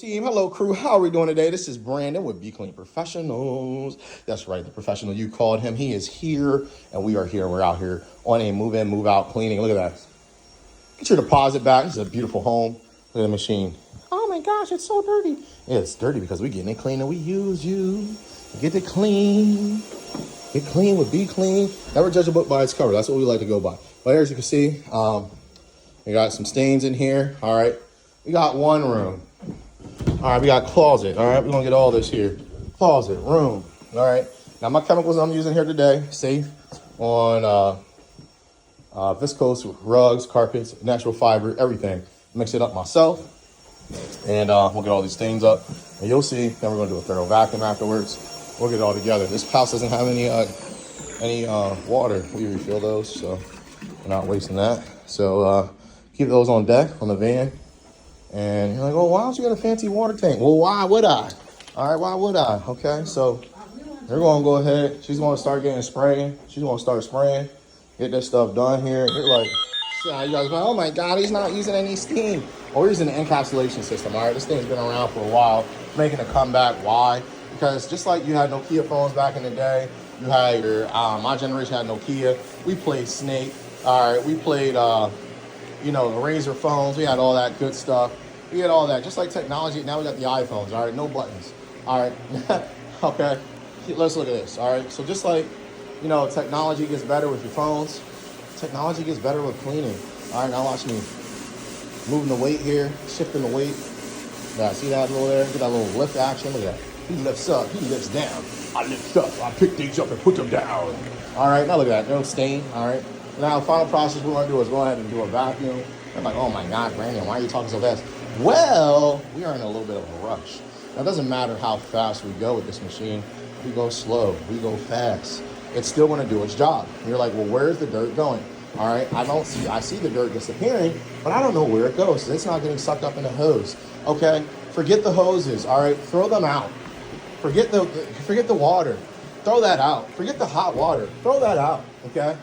team, hello crew, how are we doing today? This is Brandon with Be Clean Professionals. That's right, the professional you called him. He is here, and we are here. We're out here on a move in, move out cleaning. Look at that. Get your deposit back. This is a beautiful home. Look at the machine. Oh my gosh, it's so dirty. Yeah, it's dirty because we're getting it clean and we use you. Get it clean. Get clean with Be Clean. Never judge a book by its cover. That's what we like to go by. But as you can see, we got some stains in here. All right. We got one room. All right, we got closet. All right, we're gonna get all this here. Closet, room. All right. Now my chemicals I'm using here today, safe on viscose rugs, carpets, natural fiber, everything. Mix it up myself, and we'll get all these stains up. And you'll see. Then we're gonna do a thorough vacuum afterwards. We'll get it all together. This house doesn't have any water. We refill those, so we're not wasting that. So keep those on deck on the van. And you're like, oh, why don't you get a fancy water tank? Well, why would I? All right, why would I? Okay, so we're going to go ahead. She's going to start getting spraying. She's going to start spraying, get this stuff done here. You're like, you guys are like, oh my God, he's not using any steam. Well, we're using the encapsulation system, all right? This thing's been around for a while, making a comeback. Why? Because just like you had Nokia phones back in the day, you had your, my generation had Nokia. We played Snake, all right? We played, the Razor phones. We had all that good stuff. We had all that. Just like technology, now we got the iPhones, all right? No buttons, all right? Okay, let's look at this, all right? So just like, technology gets better with your phones, technology gets better with cleaning. All right, now watch me. Moving the weight here, shifting the weight. Yeah, see that little there? Get that little lift action. Look at that. He lifts up, he lifts down. I lift up, I pick things up and put them down. All right, now look at that. No stain, all right? Now, the final process we're going to do is go ahead and do a vacuum. I'm like, oh my God, Brandon, why are you talking so fast? Well, we are in a little bit of a rush. Now, it doesn't matter how fast we go with this machine. We go slow, we go fast. It's still going to do its job. And you're like, well, where's the dirt going? All right, I see the dirt disappearing, but I don't know where it goes. So it's not getting sucked up in the hose. Okay, forget the hoses. All right, throw them out. Forget the water. Throw that out. Forget the hot water. Throw that out. Okay.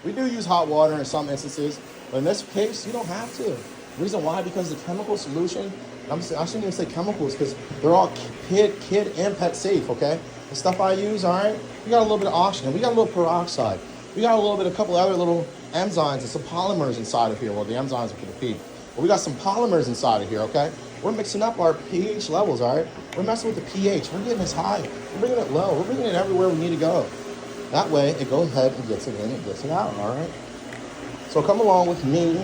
We do use hot water in some instances, but in this case, you don't have to. The reason why? Because the chemical solution, I shouldn't even say chemicals because they're all kid and pet safe, okay? The stuff I use, all right? We got a little bit of oxygen. We got a little peroxide. We got a couple other little enzymes and some polymers inside of here. Well, the enzymes are for the P. But we got some polymers inside of here, okay? We're mixing up our pH levels, all right? We're messing with the pH. We're getting this high. We're bringing it low. We're bringing it everywhere we need to go. That way, it goes ahead and gets it in and gets it out, all right? So come along with me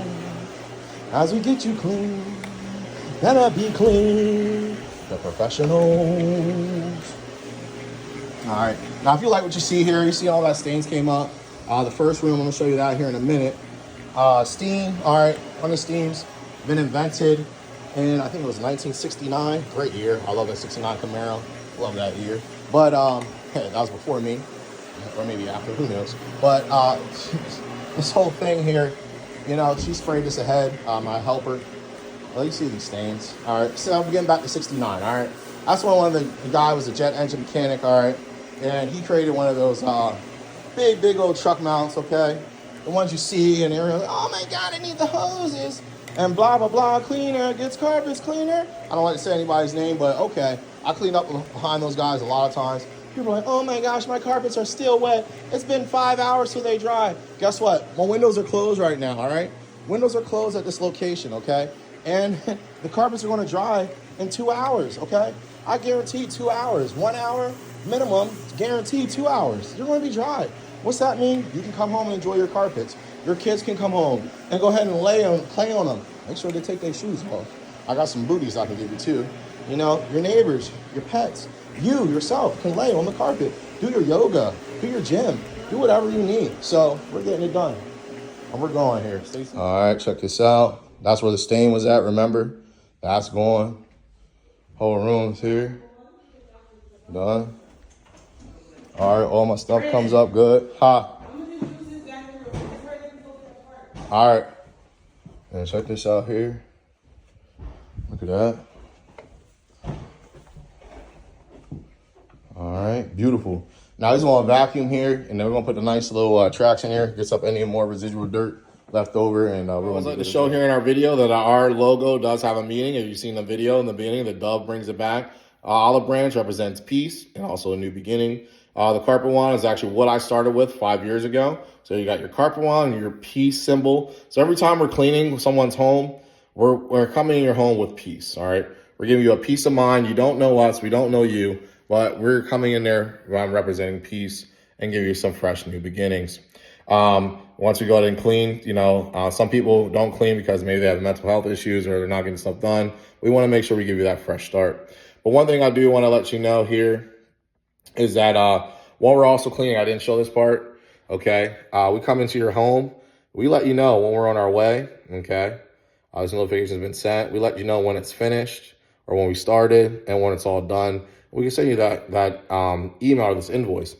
as we get you clean. Gotta be clean. The professionals. All right. Now, if you like what you see here, you see all that stains came up. The first room, I'm going to show you that here in a minute. Steam, all right, one of the steams, been invented in, I think it was 1969. Great year. I love that 69 Camaro. Love that year. But that was before me. Or maybe after, who knows. But this whole thing here, she sprayed this ahead, my helper. Well, you see these stains. All right, so I'm getting back to 69, all right? That's when one of the guy was a jet engine mechanic, all right? And he created one of those big old truck mounts, okay? The ones you see, and they're like, oh my God, I need the hoses. And blah, blah, blah, cleaner, gets carpets cleaner. I don't like to say anybody's name, but okay. I clean up behind those guys a lot of times. People are like, oh my gosh, my carpets are still wet. It's been 5 hours till they dry. Guess what? My windows are closed right now, all right? Windows are closed at this location, okay? And the carpets are going to dry in 2 hours, okay? I guarantee 2 hours. 1 hour minimum, guaranteed 2 hours. You're going to be dry. What's that mean? You can come home and enjoy your carpets. Your kids can come home and go ahead and play on them. Make sure they take their shoes off. I got some booties I can give you too. Your neighbors, your pets. You yourself can lay on the carpet, do your yoga, do your gym, do whatever you need. So we're getting it done. And we're going here. Stacey. All right, check this out. That's where the stain was at, remember? That's going. Whole room's here. Done. All right, all my stuff comes up good. Ha. All right. And check this out here. Look at that. All right, beautiful. Now this is on vacuum here, and then we're gonna put the nice little tracks in here. Gets up any more residual dirt left over, and we're going to like to show here in our video that our logo does have a meaning. If you've seen the video in the beginning, the dove brings it back. Olive branch represents peace and also a new beginning. The carpet wand is actually what I started with 5 years ago. So you got your carpet wand and your peace symbol. So every time we're cleaning someone's home, we're coming in your home with peace, all right? We're giving you a peace of mind. You don't know us, we don't know you, but we're coming in there representing peace and give you some fresh new beginnings. Once we go ahead and clean, some people don't clean because maybe they have mental health issues or they're not getting stuff done. We want to make sure we give you that fresh start. But one thing I do want to let you know here is that while we're also cleaning, I didn't show this part, okay? We come into your home. We let you know when we're on our way, okay? This notification has been sent. We let you know when it's finished or when we started and when it's all done. We can send you that email or this invoice.